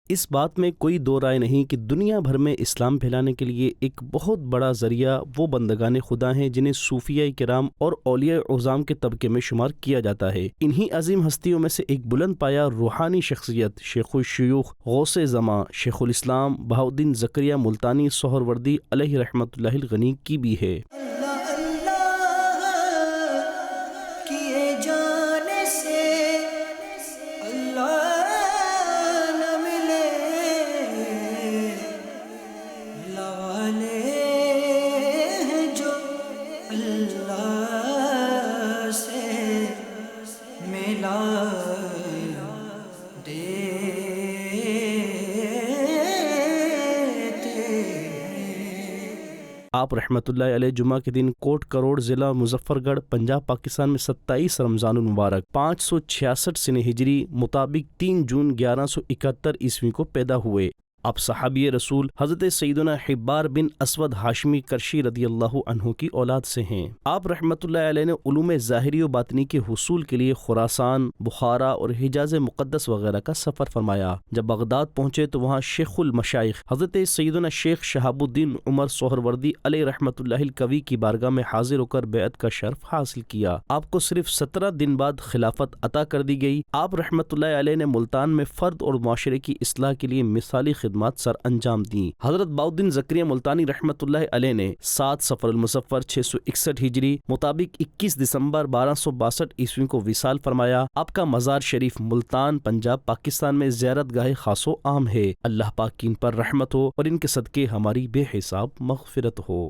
اس بات میں کوئی دو رائے نہیں کہ دنیا بھر میں اسلام پھیلانے کے لیے ایک بہت بڑا ذریعہ وہ بندگان خدا ہیں جنہیں صوفیاء کرام اور اولیاء اعظام کے طبقے میں شمار کیا جاتا ہے۔ انہی عظیم ہستیوں میں سے ایک بلند پایہ روحانی شخصیت شیخ الشیوخ غوث زماں شیخ الاسلام بہاؤالدین زکریہ ملتانی سہروردی علیہ رحمۃ اللہ الغنی کی بھی ہے۔ آپ رحمۃ اللہ علیہ جمعہ کے دن کوٹ کروڑ ضلع مظفر گڑھ پنجاب پاکستان میں 27 رمضان المبارک 566 سنہ ہجری مطابق 3 جون 1171 عیسوی کو پیدا ہوئے۔ آپ صحابی رسول حضرت سیدنا حبار بن اسود ہاشمی کرشی رضی اللہ عنہ کی اولاد سے ہیں۔ آپ رحمۃ اللہ علیہ نے علوم ظاہری و باطنی کے حصول کے لیے خراسان، بخارا اور حجاز مقدس وغیرہ کا سفر فرمایا۔ جب بغداد پہنچے تو وہاں شیخ المشائخ حضرت سیدنا شیخ شہاب الدین عمر سہروردی علیہ رحمۃ اللہ القوی کی بارگاہ میں حاضر ہو کر بیعت کا شرف حاصل کیا۔ آپ کو صرف 17 دن بعد خلافت عطا کر دی گئی۔ آپ رحمۃ اللہ علیہ نے ملتان میں فرد اور معاشرے کی اصلاح کے لیے مثالی خدمات سر انجام دیں۔ حضرت بہاؤالدین زکریہ ملتانی رحمۃ اللہ علیہ نے 7 صفر المظفر 661 ہجری مطابق 21 دسمبر 1262 عیسوی کو وصال فرمایا۔ آپ کا مزار شریف ملتان پنجاب پاکستان میں زیارت گاہ خاص و عام ہے۔ اللہ پاک کی ان پر رحمت ہو اور ان کے صدقے ہماری بے حساب مغفرت ہو۔